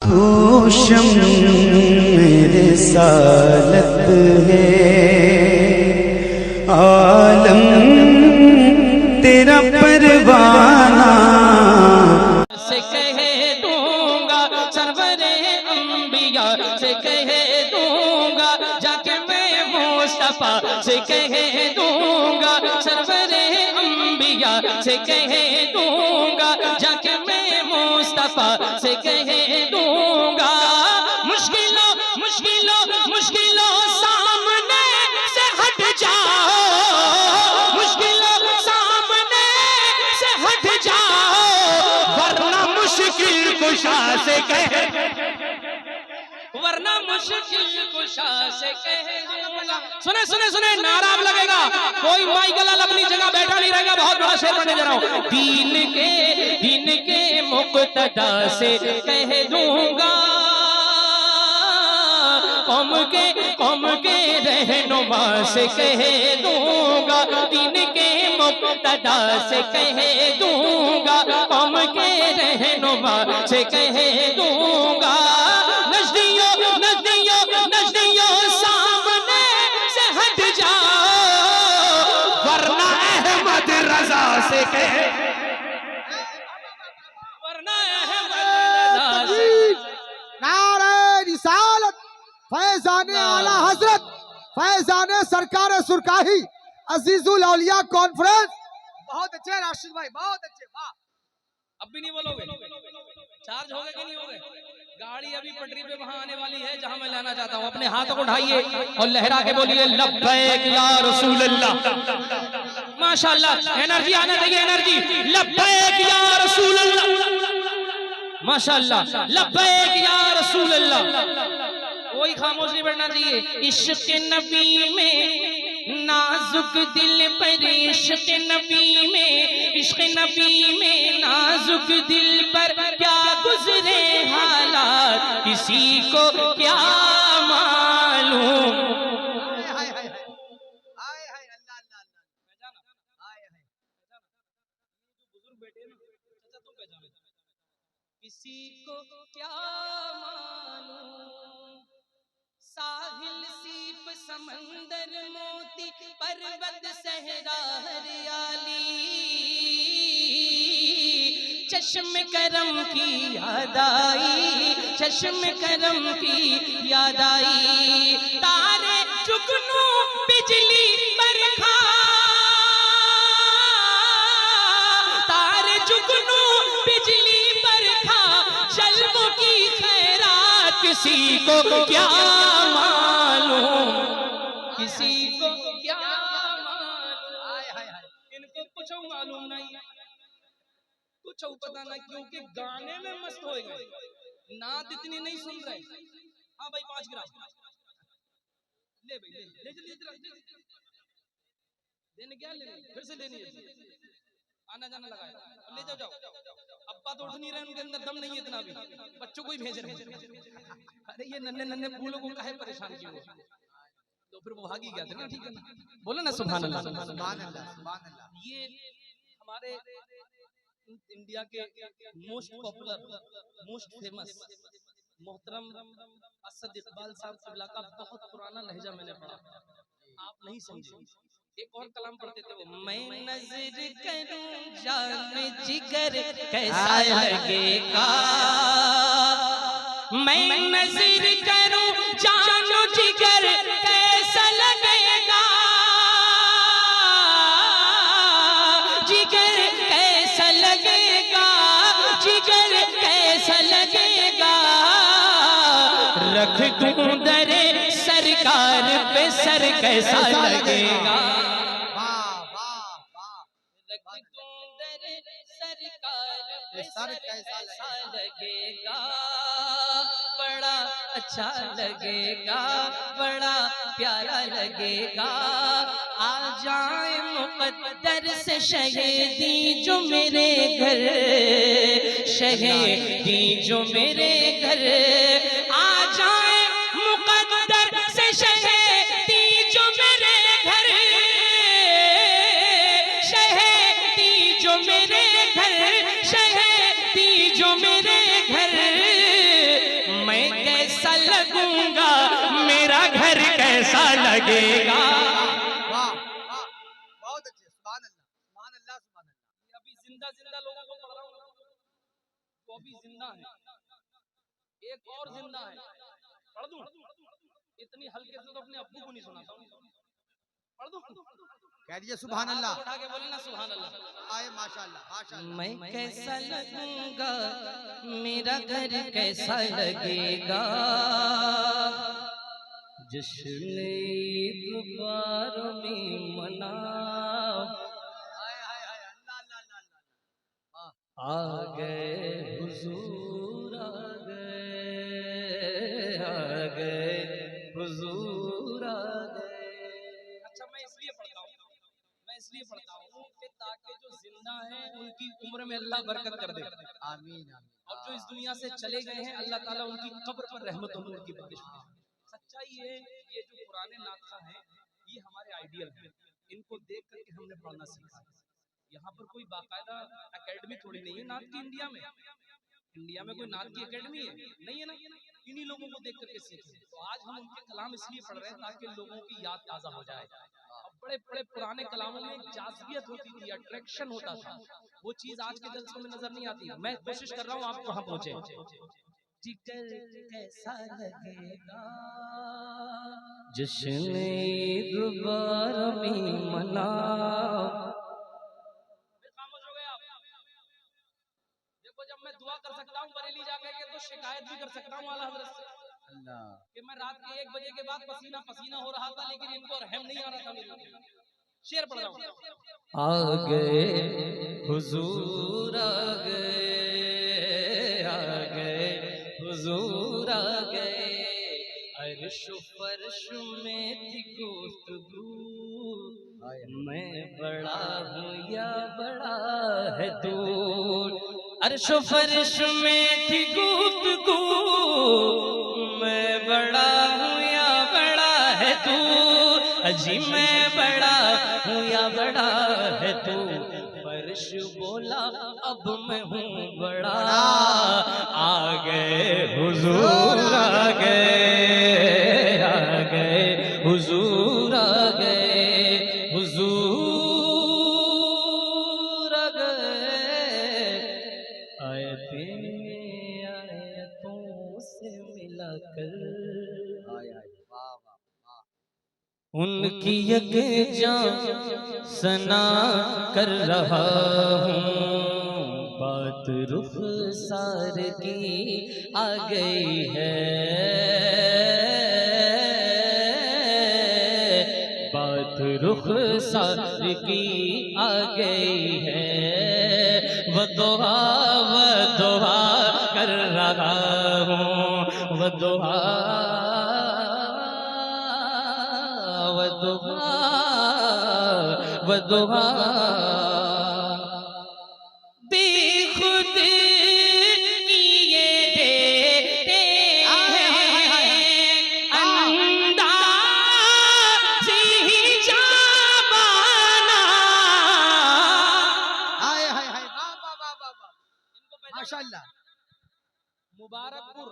होशम मेरे सालत है, आलम तेरा परवाना से कह दूंगा, सरवरे अंबिया से कह दूंगा, जाके मैं मुस्तफा से कह दूंगा, सरवरे अंबिया से कह दूंगा, जाके मैं मुस्तफा से कह दूंगा। मुश्किलों मुश्किलों मुश्किलों सामने से हट जाओ, मुश्किलों सामने से हट जाओ, वरना मुश्किल कुशा से कह, वरना मुश्किल कुशा से कह दूंगा। सुने सुने सुने, नारा लगेगा, कोई माइकल अपनी जगह बैठा नहीं रहेगा। बहुत बड़ा शेर पढ़ने जा रहा हूं। दीन के मुक्तदा से कह दूंगा, कौम के रहनुमा से कह दूंगा, दीन के मुक्तदा से कह दूंगा, कौम के रहनुमा से कह दूंगा। नजदियों नजदियों नजदियों सामने से हट जाओ, वरना अहमद रजा से कह, वरना अहमद रजा से। नारे रिसालत, फैजाने आला हजरत, फैजाने सरकार सुरकाही, अजीजुल औलिया कॉन्फ्रेंस। बहुत अच्छे राशिद भाई, बहुत अच्छे। वाह, अब भी नहीं बोलोगे? चार्ज हो गए कि नहीं हो गए? गाड़ी अभी पटरी पे वहां आने वाली है जहां मैं लाना चाहता हूं। अपने हाथों को उठाइए और लहरा के बोलिए लब्बैक या रसूल अल्लाह। माशाअल्लाह, एनर्जी आना चाहिए, एनर्जी। लब्बैक या रसूल अल्लाह, माशाअल्लाह, लब्बैक या रसूल अल्लाह। कोई खामोश नहीं बैठना चाहिए। इश्क नबी में नाजुक दिल पर, इश्क नबी में, इश्क नबी में नाजुक दिल पर क्या गुजरे हालात, किसी को क्या मालूम। किसी को क्या मालूम, साहिल सीप समंदर मोती पर्वत सहरा हरियाली, चश्म करम की याद आई, चश्म करम की याद आई। तारे जुगनू बिजली बरखा, तारे जुगनू बिजली बरखा, जलवों की खैरात किसी को क्या मालूम, किसी को क्या मालूम। इनको कुछ मालूम नहीं, कुछ पता नहीं, क्योंकि गाने में मस्त हो गए, नात इतनी नहीं सुन रहे। हाँ भाई, 5 ग्राम ले भाई, ले जल्दी देने क्या, लेने फिर से लेनी है, आना जाना लगा है, ले जाओ जाओ। अब्बा तो उठ नहीं रहे, उनके अंदर दम नहीं है इतना भी, बच्चों को ही भेज रहे हैं। अरे ये नन्हे नन्हे फूलों को काहे परेशान किए हो, तो फिर वो भागी गया था ना। ठीक है ना, बोलो ना सुभान अल्लाह, सुभान अल्लाह। ये हमारे इंडिया के मोस्ट पॉपुलर, मोस्ट फेमस मोहतरम असद इकबाल साहब क़िबला का बहुत पुराना लहजा मैंने पढ़ा, आप नहीं समझे। एक और कलाम पढ़ते थे वो, मैं नजर करूं जान जिगर कैसा लगेगा, मैं नजर करूं जानो जिगर कैसा लगेगा, जिगर कैसा लगेगा, जिगर कैसा लगेगा, रख दूं दरे सरकार पे सर कैसा लगेगा, सर कैसा लगेगा, बड़ा अच्छा लगेगा, बड़ा प्यारा लगेगा। आ जाए मुक़द्दर से शहीदी जो मेरे घर, शहीदी जो मेरे घर, आ जाए मुक़द्दर से शहीदी जो मेरे घर, शहीदी जो मेरे घर, शहीदी जो मेरे घर, जिंदा जिंदा लोगों को पढ़ रहा हूँ, तो अभी जिंदा है, एक और जिंदा है, पढ़ दूं? इतनी हल्के से तो अपने अब्बू को नहीं सुनाता हूँ, पढ़ दूं? कह दीजिए सुभान अल्लाह। उठा के बोले ना सुभान अल्लाह। आए माशाअल्लाह माशाअल्लाह। मैं कैसा लगूंगा, मेरा घर कैसा लगेगा, जश्न ईद बार में मना, हाय हाय हाय अल्लाह अल्लाह अल्लाह। आ गए हुजूर, आ गए हुजूर, आ गए। अच्छा, मैं इसलिए पढ़ता हूँ कि ताकि जो जिंदा हैं उनकी उम्र में अल्लाह बरकत कर दे, आमीन आमीन। और जो इस दुनिया से चले गए हैं अल्लाह ताला उनकी कब्र पर रहमत और नूर की बारिश करे। सच्चाई है, ये जो पुराने नाटक हैं ये हमारे आइडियल हैं, इनको देख करके हमने पढ़ना सीखा। यहाँ पर कोई बाकायदा एकेडमी थोड़ी नहीं है नात की। इंडिया में कोई नात की एकेडमी है नहीं है ना, इन्हीं लोगों को देख करके सीखे। तो आज हम उनके कलाम इसलिए पढ़ रहे हैं ताकि लोगों की याद ताजा हो जाए। अब बड़े बड़े पुराने कलामों में एक जाज़बियत होती थी, अट्रैक्शन होता था, वो चीज आज के जलसों में नजर नहीं आती। मैं कोशिश कर रहा हूँ आप वहां पहुंचे। जिगर कैसा लगेगा, जश्न ईद बार में मना। खामोश हो गए आप। देखो, जब मैं दुआ कर सकता हूँ बरेली जाकर के, तो शिकायत भी कर सकता हूँ आला हज़रत से कि मैं रात के 1 बजे के बाद पसीना पसीना हो रहा था, लेकिन इनको रहम नहीं आ रहा था मेरे ऊपर। शेर पढ़ रहा हूँ। आ गए हुजूर, आ गए हुजूर, आ गए। अर्श फर्श में थी गुफ्तगू, मैं बड़ा हूँ या बड़ा है दूर। अर्श फर्श में थी गुफ्तगू, मैं बड़ा हूँ या बड़ा है तू, अजी मैं बड़ा हूँ या बड़ा है तू। फर्श बोला अब मैं हूँ बड़ा, आ गए हुजूर, आ गए, आ गए हुजूर, आ गए हुजूर, आ गए। आयतों से मिलाकर उनकी यकजां सना कर रहा हूँ। बात रुखसार की आ गई है, बात रुखसार की आ गई है। वदुआ कर रहा हूँ, वदुआ वदुआ बेखुद किए देते अंदाज़ ही जाबाना। हाय हाय हाय वाह वाह वाह वाह वाह माशाअल्लाह। मुबारकपुर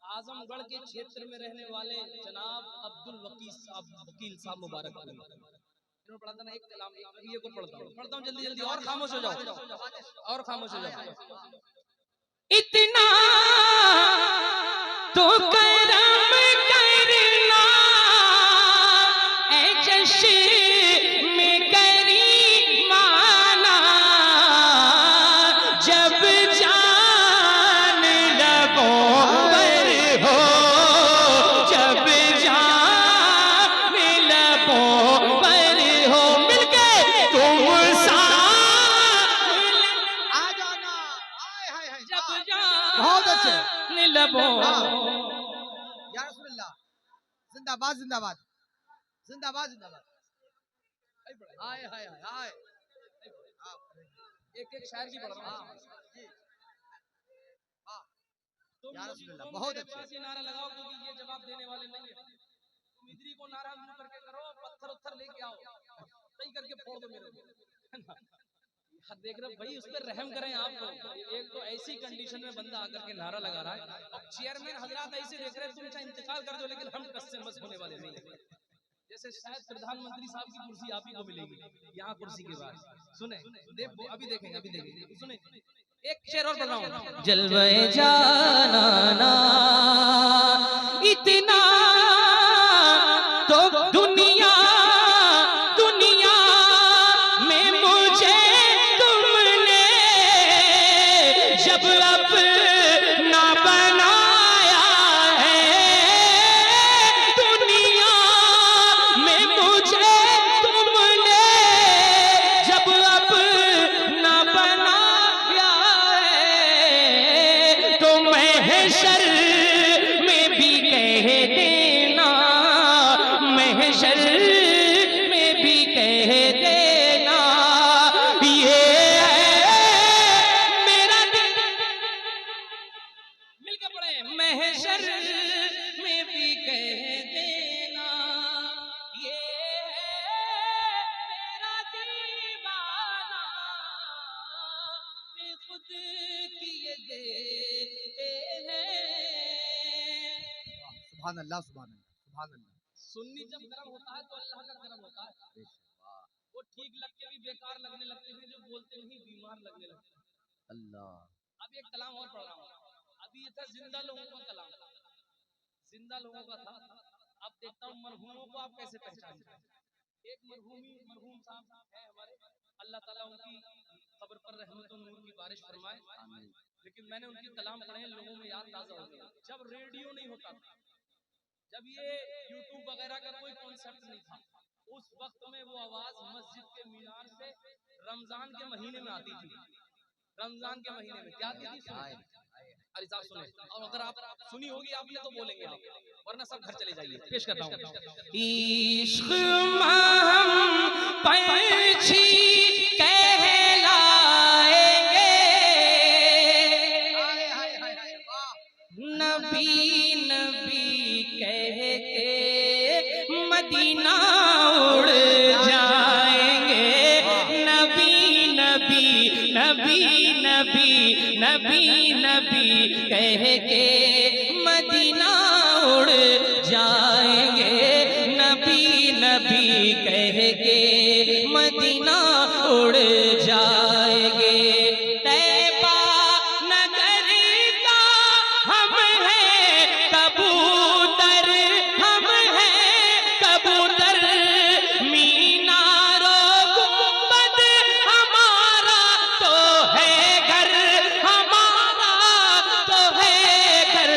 आजमगढ़ के क्षेत्र में रहने वाले जनाब अब्दुल वकील साहब मुबारकपुर इन्होंने पढ़ा था ना एक कलाम, ये को पढ़ता हूँ जल्दी जल्दी, और खामोश हो जाओ, और खामोश हो जाओ। इतना तो करम करना ऐ चश्म में करीमाना, जब जान लबों पर हो, जब जान लबों पर हो, मिलके तुम आ जाना। हाय हाय हाय जब बहुत अच्छे। जान लबों। या रसूलुल्लाह जिंदाबाद जिंदाबाद जिंदाबाद जिंदाबाद। हाय हाय हाय हाय। एक एक शायर की पढ़ रहा हूँ। या रसूलुल्लाह बहुत अच्छे। पास ये नारा लगाओ, क्योंकि ये जवाब देने वाले नहीं है। तुम इधरी को नाराज मुंह करके करो, पत्थर उत्थर लेके आओ, सही करके फोड़ दो मेरे को। देख रहे भाई, उस पर रहम करें आप लोग। एक तो ऐसी कंडीशन में बंदा आकर के नारा लगा रहा है, और चेयरमैन हजरात ऐसे देख रहे हैं, तुम चाहे इंतकाल कर दो लेकिन हम टस से मस होने वाले नहीं है। जैसे शायद प्रधानमंत्री साहब की कुर्सी आप ही को मिलेगी यहाँ कुर्सी के बाद। सुने अभी देखेंगे सुने एक शेर और पढ़ रहा हूँ। जलवे जाना इतना तो दुनिया में मुझे तुमने जब अपना बनाया है, दुनिया में मुझे तुमने जब अपना बनाया है, तो महशर में भी कह देना, महशर में भी कह देना, ये मेरा दिल। मिलकर पढ़े, महशर में भी कह देना, ये मेरा दीवाना, खुद किए देते हैं। सुभान अल्लाह, सुभान अल्लाह, सुभान अल्लाह। सुन्नी जब गर्म होता है तो अल्लाह का गर्म होता है। वो ठीक लग के भी बेकार लगने लगते हैं, जो बोलते नहीं बीमार लगने लगते हैं। अल्लाह। अब एक कलाम और पढ़ रहा हूँ। अभी ये था जिंदा लोगों का कलाम, जिंदा लोगों का था। अब देखता हूँ मरहूमों को आप कैसे पहचानते हैं। एक मरहूम साहब है हमारे, अल्लाह ताला उनकी कब्र पर रहमत और नूर की बारिश फरमाए। लेकिन मैंने उनकी कलाम पढ़े, लोगों में याद ताजा हो गया। जब रेडियो नहीं होता था, जब ये यूट्यूब वगैरह का कोई कॉन्सेप्ट नहीं था, उस वक्त में वो आवाज मस्जिद के मीनार से रमजान के महीने में आती थी। रमजान के महीने में क्या आती थी? अरे साहब सुने, और अगर आप सुनी होगी आपने तो बोलेंगे आप, वरना सब घर चले जाइए। पेश करता हूँ। इश्क महम पंछी कहलाएंगे, नबी नबी कह के मदीना उड़ जाएंगे, नबी नबी नबी नबी नबी नबी कह के मदीना उड़ जाएंगे, नबी नबी कह के मदीना उड़ जाएंगे। तैबा नगर का हम हैं कबूतर, हम हैं कबूतर, मीनारो गुंबद हमारा तो है घर, हमारा तो है घर।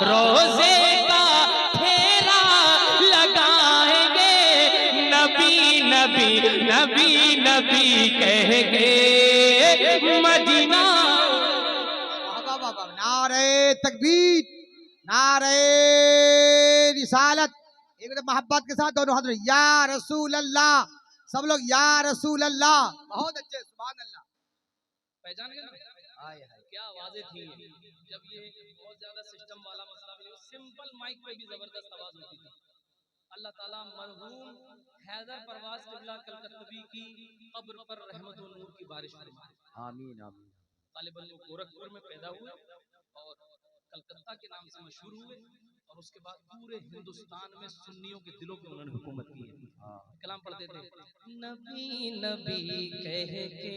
रोजे का फेरा लगाएंगे, नबी नबी नबी नबी कह के मदीना। नारे तकबीर, नारे रिसालत। एक मोहब्बत के साथ दोनों हाथ या रसूल अल्लाह, सब लोग या रसूल अल्लाह। बहुत अच्छे, सुभान अल्लाह। पहचान गए? क्या आवाजें थी जब ये बहुत ज्यादा सिस्टम वाला मसला भी हो, सिंपल माइक पे भी जबरदस्त आवाज होती थी। अल्लाह ताला मरहूम हैदर परवाज किबला कलकत्तवी की कब्र पर रहमत और नूर की बारिश फरमाए। आमीन आमीन। गालिबन वो गोरखपुर में पैदा हुए और कलकत्ता के नाम से मशहूर हुए, और उसके बाद पूरे हिंदुस्तान में सुन्नियों के दिलों पे उन्होंने हुकूमत की है। कलाम पढ़ते थे, नबी नबी कह के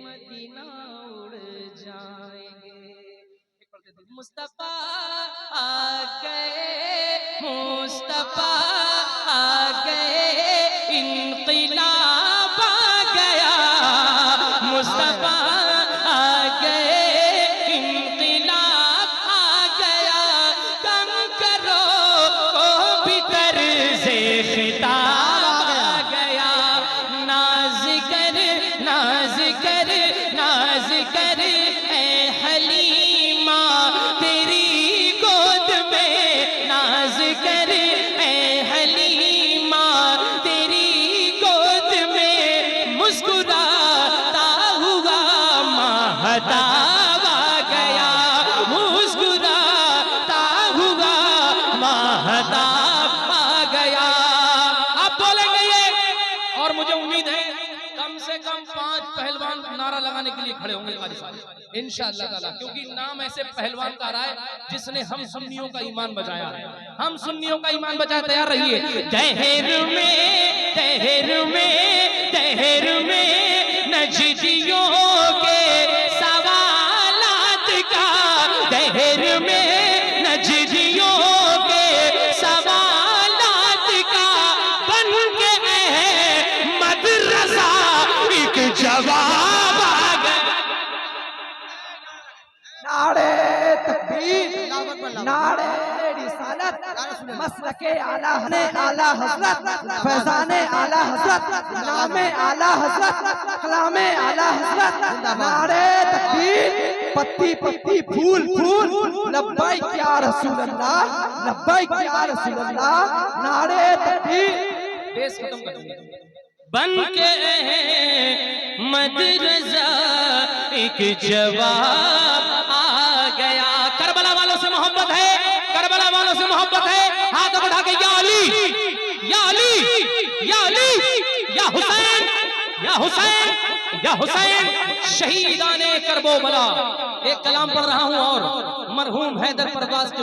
मदीना उड़ जाएंगे। एक पढ़ते थे, मुस्तफा आ गए, मुस्तफा आ गए, इनक़िलाब आ गया, मुस्तफा आ गए, इनक़िलाब आ गया, कम करो को भी तर्ज़े खिताब आ गया, नाज़ कर नाज़ कर नाज़ कर ऐ हलीमा, तेरी नारा लगाने के लिए खड़े होंगे कारी साहब इंशाअल्लाह ताला, क्योंकि नाम ऐसे पहलवान का रहा है जिसने हम सुन्नियों का ईमान बचाया है। हम सुन्नियों का ईमान बचाया। तैयार रहिए। दहर में नजदियों के सवालात का, दहर में नजदियों के सवालात का बन के मदरसा एक जवाब आ गया। नारे तकबीर, नारे रिसालत, मसलके आला हजरत, फैजाने आला हजरत, नामे आला हजरत, कलामे आला हजरत। नारे तकबीर, पत्ती पत्ती फूल फूल, लब्बैक या रसूल अल्लाह, लब्बैक या रसूल अल्लाह। नारे तकबीर। बेस खत्म कर दूंगा। बन के मदरसा एक जवाब आ गया। करबला वालों से मोहब्बत है, करबला वालों से मोहब्बत है। हाथ बढ़ा के या अली, या अली, या अली, या हुसैन, या हुसैन, या हुसैन, शहीदाने करबो बला। एक कलाम पढ़ रहा हूं और मरहूम हैदर परवाज के